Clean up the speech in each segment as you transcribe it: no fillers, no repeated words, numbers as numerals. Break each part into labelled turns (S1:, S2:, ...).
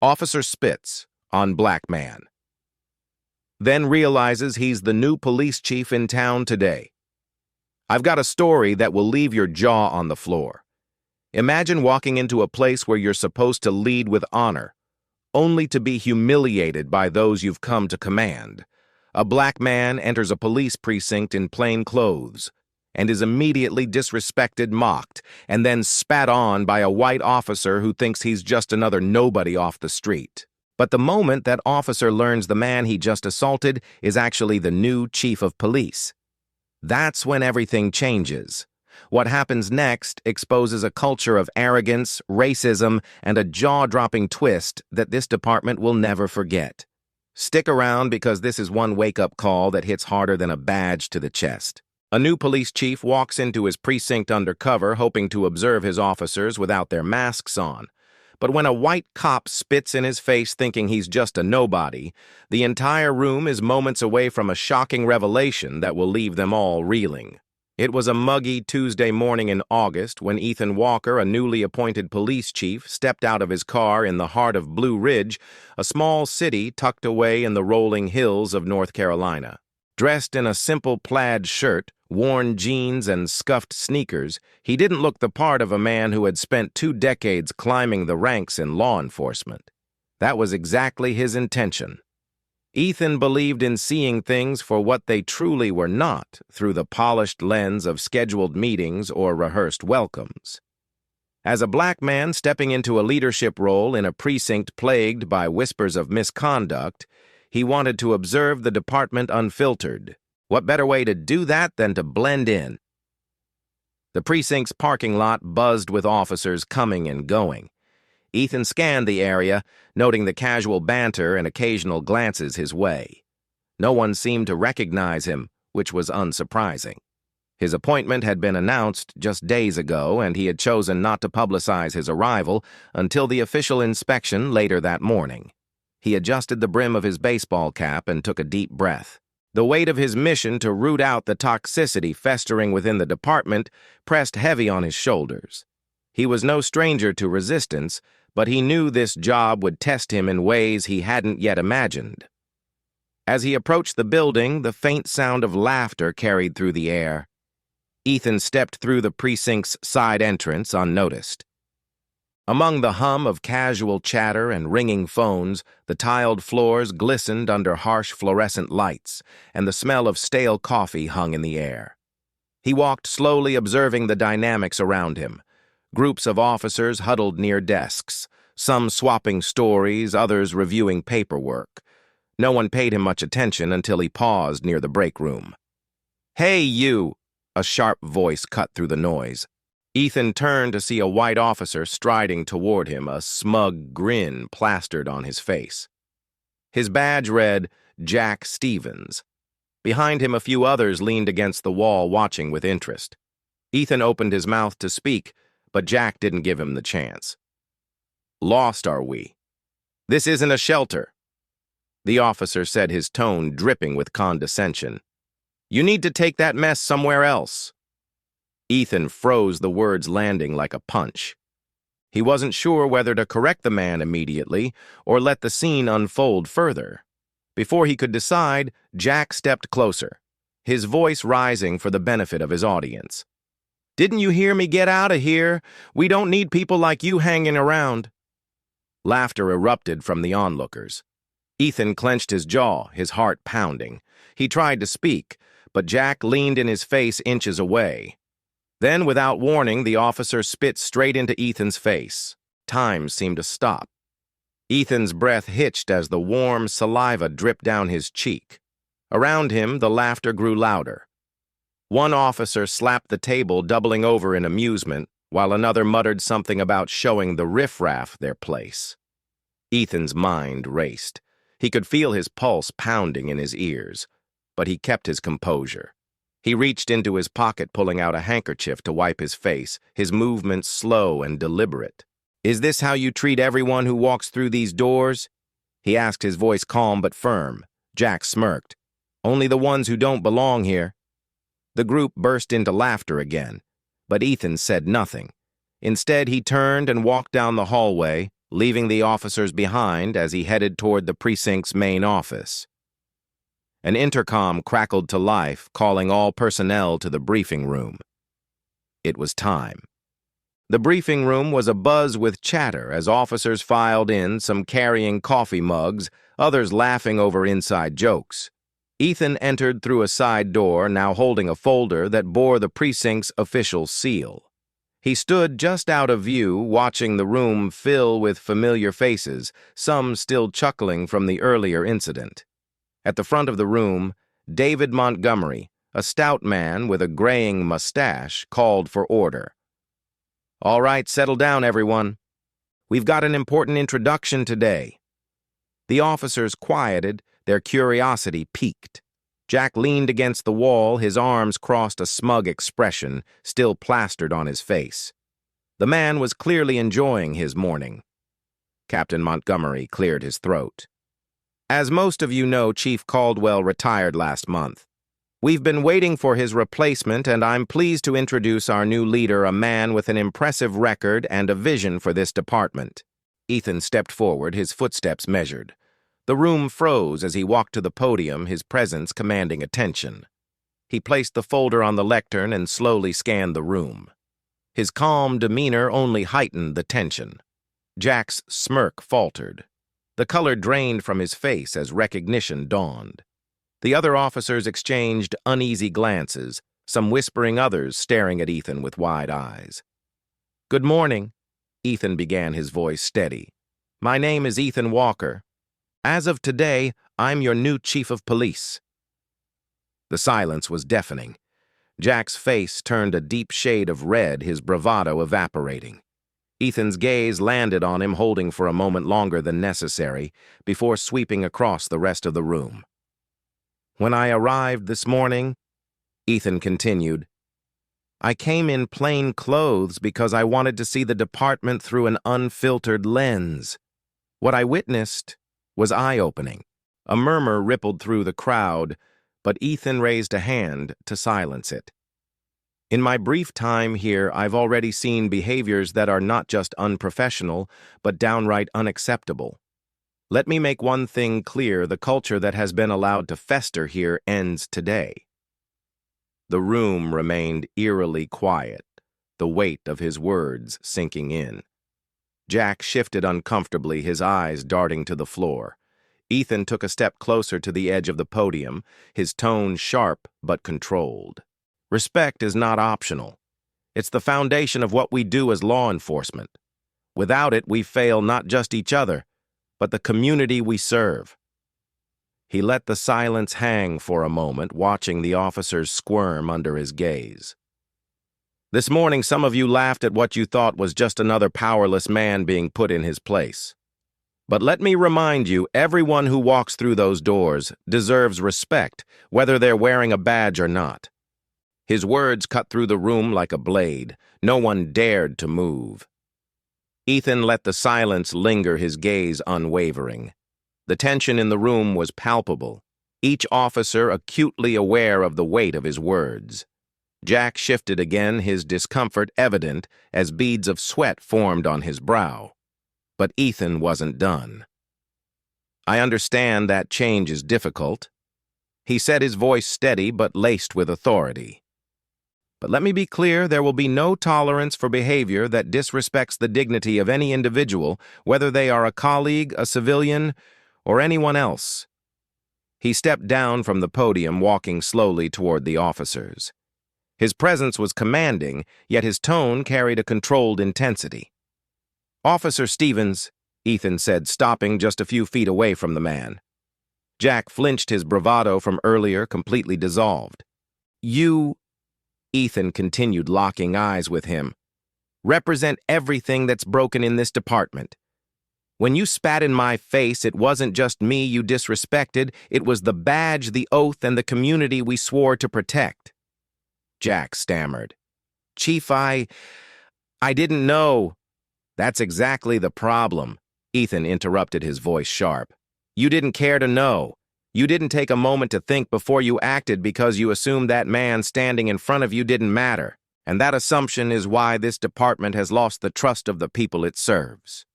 S1: Officer spits on black man, then realizes he's the new police chief in town today. I've got a story that will leave your jaw on the floor. Imagine walking into a place where you're supposed to lead with honor, only to be humiliated by those you've come to command. A black man enters a police precinct in plain clothes and is immediately disrespected, mocked, and then spat on by a white officer who thinks he's just another nobody off the street. But the moment that officer learns the man he just assaulted is actually the new chief of police, that's when everything changes. What happens next exposes a culture of arrogance, racism, and a jaw-dropping twist that this department will never forget. Stick around because this is one wake-up call that hits harder than a badge to the chest. A new police chief walks into his precinct undercover hoping to observe his officers without their masks on. But when a white cop spits in his face thinking he's just a nobody, the entire room is moments away from a shocking revelation that will leave them all reeling. It was a muggy Tuesday morning in August when Ethan Walker, a newly appointed police chief, stepped out of his car in the heart of Blue Ridge, a small city tucked away in the rolling hills of North Carolina. Dressed in a simple plaid shirt, worn jeans, and scuffed sneakers, he didn't look the part of a man who had spent 2 decades climbing the ranks in law enforcement. That was exactly his intention. Ethan believed in seeing things for what they truly were not, through the polished lens of scheduled meetings or rehearsed welcomes. As a black man stepping into a leadership role in a precinct plagued by whispers of misconduct, he wanted to observe the department unfiltered. What better way to do that than to blend in? The precinct's parking lot buzzed with officers coming and going. Ethan scanned the area, noting the casual banter and occasional glances his way. No one seemed to recognize him, which was unsurprising. His appointment had been announced just days ago, and he had chosen not to publicize his arrival until the official inspection later that morning. He adjusted the brim of his baseball cap and took a deep breath. The weight of his mission to root out the toxicity festering within the department pressed heavy on his shoulders. He was no stranger to resistance, but he knew this job would test him in ways he hadn't yet imagined. As he approached the building, the faint sound of laughter carried through the air. Ethan stepped through the precinct's side entrance unnoticed. Among the hum of casual chatter and ringing phones, the tiled floors glistened under harsh fluorescent lights, and the smell of stale coffee hung in the air. He walked slowly, observing the dynamics around him. Groups of officers huddled near desks, some swapping stories, others reviewing paperwork. No one paid him much attention until he paused near the break room. "Hey, you!" A sharp voice cut through the noise. Ethan turned to see a white officer striding toward him, a smug grin plastered on his face. His badge read, Jack Stevens. Behind him, a few others leaned against the wall, watching with interest. Ethan opened his mouth to speak, but Jack didn't give him the chance. "Lost, are we? This isn't a shelter," the officer said, his tone dripping with condescension. "You need to take that mess somewhere else." Ethan froze, the words landing like a punch. He wasn't sure whether to correct the man immediately or let the scene unfold further. Before he could decide, Jack stepped closer, his voice rising for the benefit of his audience. "Didn't you hear me get out of here? We don't need people like you hanging around." Laughter erupted from the onlookers. Ethan clenched his jaw, his heart pounding. He tried to speak, but Jack leaned in his face inches away. Then, without warning, the officer spit straight into Ethan's face. Time seemed to stop. Ethan's breath hitched as the warm saliva dripped down his cheek. Around him, the laughter grew louder. One officer slapped the table, doubling over in amusement, while another muttered something about showing the riffraff their place. Ethan's mind raced. He could feel his pulse pounding in his ears, but he kept his composure. He reached into his pocket, pulling out a handkerchief to wipe his face, his movements slow and deliberate. "Is this how you treat everyone who walks through these doors?" he asked, his voice calm but firm. Jack smirked. "Only the ones who don't belong here." The group burst into laughter again, but Ethan said nothing. Instead, he turned and walked down the hallway, leaving the officers behind as he headed toward the precinct's main office. An intercom crackled to life, calling all personnel to the briefing room. It was time. The briefing room was abuzz with chatter as officers filed in, some carrying coffee mugs, others laughing over inside jokes. Ethan entered through a side door, now holding a folder that bore the precinct's official seal. He stood just out of view, watching the room fill with familiar faces, some still chuckling from the earlier incident. At the front of the room, David Montgomery, a stout man with a graying mustache, called for order. "All right, settle down, everyone. We've got an important introduction today." The officers quieted, their curiosity piqued. Jack leaned against the wall, his arms crossed, a smug expression still plastered on his face. The man was clearly enjoying his morning. Captain Montgomery cleared his throat. "As most of you know, Chief Caldwell retired last month. We've been waiting for his replacement, and I'm pleased to introduce our new leader, a man with an impressive record and a vision for this department." Ethan stepped forward, his footsteps measured. The room froze as he walked to the podium, his presence commanding attention. He placed the folder on the lectern and slowly scanned the room. His calm demeanor only heightened the tension. Jack's smirk faltered. The color drained from his face as recognition dawned. The other officers exchanged uneasy glances, some whispering, others staring at Ethan with wide eyes. "Good morning," Ethan began, his voice steady. "My name is Ethan Walker. As of today, I'm your new chief of police." The silence was deafening. Jack's face turned a deep shade of red, his bravado evaporating. Ethan's gaze landed on him, holding for a moment longer than necessary, before sweeping across the rest of the room. "When I arrived this morning," Ethan continued, "I came in plain clothes because I wanted to see the department through an unfiltered lens. What I witnessed was eye-opening." A murmur rippled through the crowd, but Ethan raised a hand to silence it. "In my brief time here, I've already seen behaviors that are not just unprofessional, but downright unacceptable. Let me make one thing clear: the culture that has been allowed to fester here ends today." The room remained eerily quiet, the weight of his words sinking in. Jack shifted uncomfortably, his eyes darting to the floor. Ethan took a step closer to the edge of the podium, his tone sharp but controlled. "Respect is not optional. It's the foundation of what we do as law enforcement. Without it, we fail not just each other, but the community we serve." He let the silence hang for a moment, watching the officers squirm under his gaze. "This morning, some of you laughed at what you thought was just another powerless man being put in his place. But let me remind you, everyone who walks through those doors deserves respect, whether they're wearing a badge or not." His words cut through the room like a blade. No one dared to move. Ethan let the silence linger, his gaze unwavering. The tension in the room was palpable, each officer acutely aware of the weight of his words. Jack shifted again, his discomfort evident as beads of sweat formed on his brow. But Ethan wasn't done. "I understand that change is difficult," he said, his voice steady but laced with authority. "But let me be clear, there will be no tolerance for behavior that disrespects the dignity of any individual, whether they are a colleague, a civilian, or anyone else." He stepped down from the podium, walking slowly toward the officers. His presence was commanding, yet his tone carried a controlled intensity. "Officer Stevens," Ethan said, stopping just a few feet away from the man. Jack flinched, his bravado from earlier completely dissolved. "You," Ethan continued, locking eyes with him, "represent everything that's broken in this department. When you spat in my face, it wasn't just me you disrespected, it was the badge, the oath, and the community we swore to protect." Jack stammered. "Chief, I didn't know." "That's exactly the problem," Ethan interrupted, his voice sharp. "You didn't care to know. You didn't take a moment to think before you acted because you assumed that man standing in front of you didn't matter. And that assumption is why this department has lost the trust of the people it serves."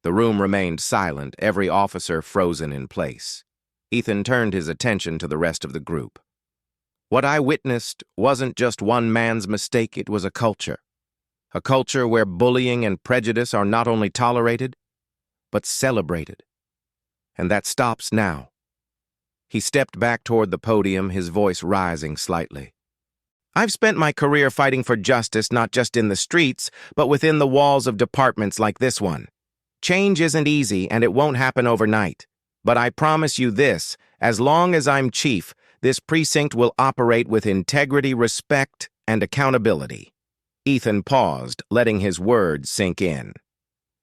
S1: The room remained silent, every officer frozen in place. Ethan turned his attention to the rest of the group. What I witnessed wasn't just one man's mistake, it was a culture. A culture where bullying and prejudice are not only tolerated, but celebrated. And that stops now. He stepped back toward the podium, his voice rising slightly. I've spent my career fighting for justice not just in the streets, but within the walls of departments like this one. Change isn't easy, and it won't happen overnight. But I promise you this, as long as I'm chief, this precinct will operate with integrity, respect, and accountability. Ethan paused, letting his words sink in.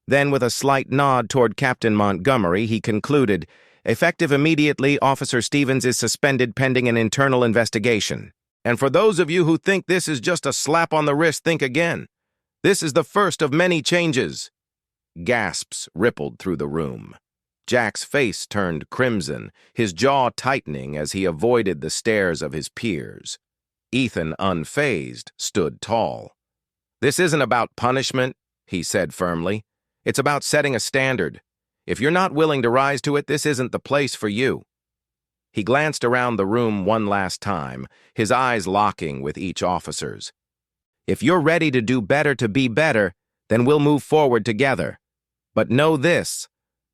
S1: Then, with a slight nod toward Captain Montgomery, he concluded, effective immediately, Officer Stevens is suspended pending an internal investigation. And for those of you who think this is just a slap on the wrist, think again. This is the first of many changes. Gasps rippled through the room. Jack's face turned crimson, his jaw tightening as he avoided the stares of his peers. Ethan, unfazed, stood tall. This isn't about punishment, he said firmly. It's about setting a standard. If you're not willing to rise to it, this isn't the place for you. He glanced around the room one last time, his eyes locking with each officer's. If you're ready to do better to be better, then we'll move forward together. But know this,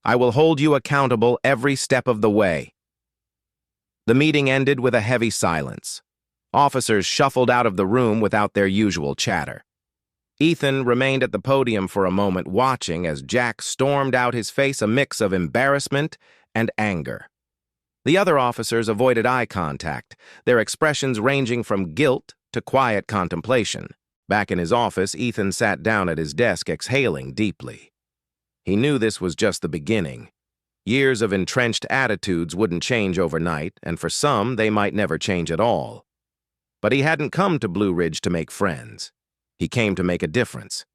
S1: I will hold you accountable every step of the way. The meeting ended with a heavy silence. Officers shuffled out of the room without their usual chatter. Ethan remained at the podium for a moment, watching as Jack stormed out, his face a mix of embarrassment and anger. The other officers avoided eye contact, their expressions ranging from guilt to quiet contemplation. Back in his office, Ethan sat down at his desk, exhaling deeply. He knew this was just the beginning. Years of entrenched attitudes wouldn't change overnight, and for some, they might never change at all. But he hadn't come to Blue Ridge to make friends. He came to make a difference.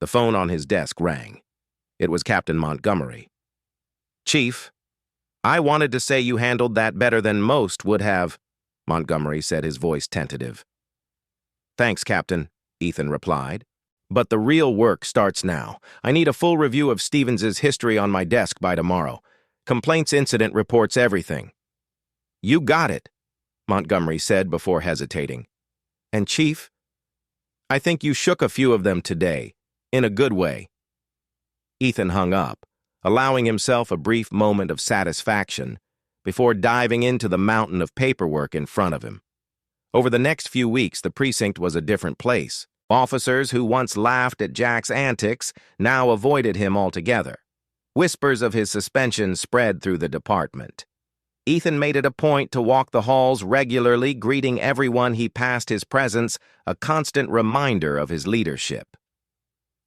S1: The phone on his desk rang. It was Captain Montgomery. Chief, I wanted to say you handled that better than most would have, Montgomery said, his voice tentative. Thanks, Captain, Ethan replied. But the real work starts now. I need a full review of Stevens's history on my desk by tomorrow. Complaints incident reports everything. You got it, Montgomery said before hesitating. And Chief, I think you shook a few of them today, in a good way. Ethan hung up, allowing himself a brief moment of satisfaction before diving into the mountain of paperwork in front of him. Over the next few weeks, the precinct was a different place. Officers who once laughed at Jack's antics now avoided him altogether. Whispers of his suspension spread through the department. Ethan made it a point to walk the halls regularly, greeting everyone he passed, his presence a constant reminder of his leadership.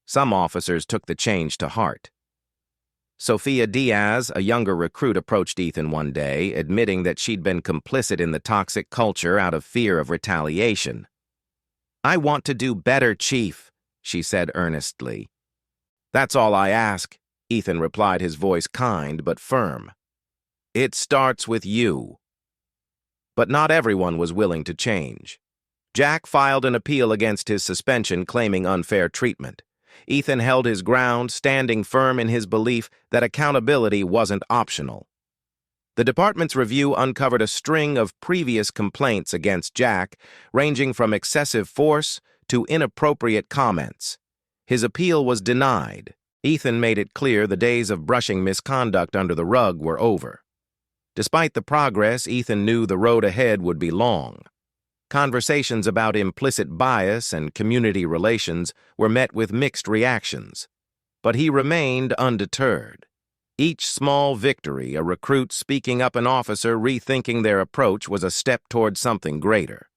S1: Some officers took the change to heart. Sophia Diaz, a younger recruit, approached Ethan one day, admitting that she'd been complicit in the toxic culture out of fear of retaliation. I want to do better, Chief, she said earnestly. That's all I ask, Ethan replied, his voice kind but firm. It starts with you. But not everyone was willing to change. Jack filed an appeal against his suspension, claiming unfair treatment. Ethan held his ground, standing firm in his belief that accountability wasn't optional. The department's review uncovered a string of previous complaints against Jack, ranging from excessive force to inappropriate comments. His appeal was denied. Ethan made it clear the days of brushing misconduct under the rug were over. Despite the progress, Ethan knew the road ahead would be long. Conversations about implicit bias and community relations were met with mixed reactions. But he remained undeterred. Each small victory, a recruit speaking up, an officer rethinking their approach, was a step toward something greater.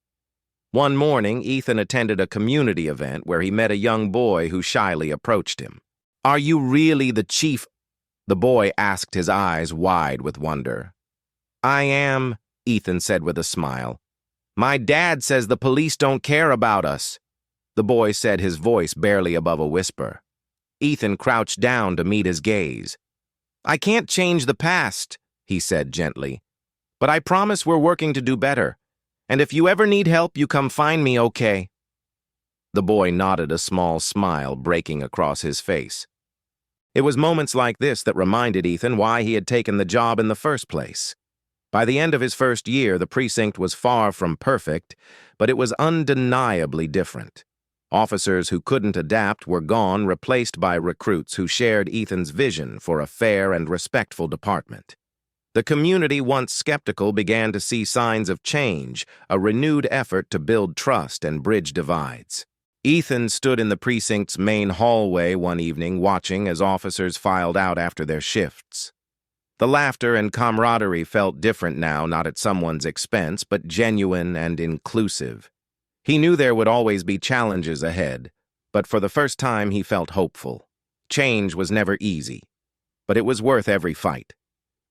S1: One morning, Ethan attended a community event where he met a young boy who shyly approached him. Are you really the chief? The boy asked, his eyes wide with wonder. I am, Ethan said with a smile. My dad says the police don't care about us, the boy said, his voice barely above a whisper. Ethan crouched down to meet his gaze. I can't change the past, he said gently, but I promise we're working to do better. And if you ever need help, you come find me, okay? The boy nodded, a small smile breaking across his face. It was moments like this that reminded Ethan why he had taken the job in the first place. By the end of his first year, the precinct was far from perfect, but it was undeniably different. Officers who couldn't adapt were gone, replaced by recruits who shared Ethan's vision for a fair and respectful department. The community, once skeptical, began to see signs of change, a renewed effort to build trust and bridge divides. Ethan stood in the precinct's main hallway one evening, watching as officers filed out after their shifts. The laughter and camaraderie felt different now, not at someone's expense, but genuine and inclusive. He knew there would always be challenges ahead, but for the first time he felt hopeful. Change was never easy, but it was worth every fight.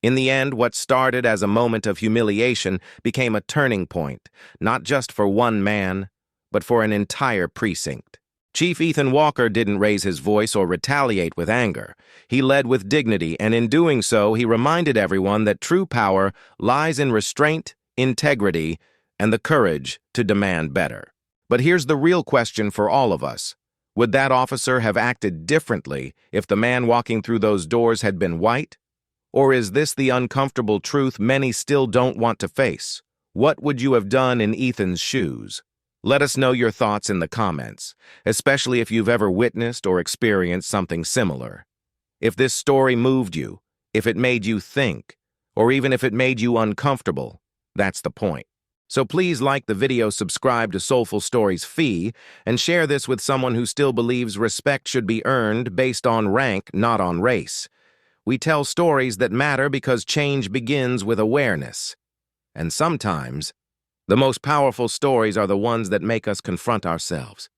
S1: In the end, what started as a moment of humiliation became a turning point, not just for one man, but for an entire precinct. Chief Ethan Walker didn't raise his voice or retaliate with anger. He led with dignity, and in doing so, he reminded everyone that true power lies in restraint, integrity, and the courage to demand better. But here's the real question for all of us. Would that officer have acted differently if the man walking through those doors had been white? Or is this the uncomfortable truth many still don't want to face? What would you have done in Ethan's shoes? Let us know your thoughts in the comments, especially if you've ever witnessed or experienced something similar. If this story moved you, if it made you think, or even if it made you uncomfortable, that's the point. So please like the video, subscribe to Soulful Stories II, and share this with someone who still believes respect should be earned based on rank, not on race. We tell stories that matter because change begins with awareness. And sometimes, the most powerful stories are the ones that make us confront ourselves.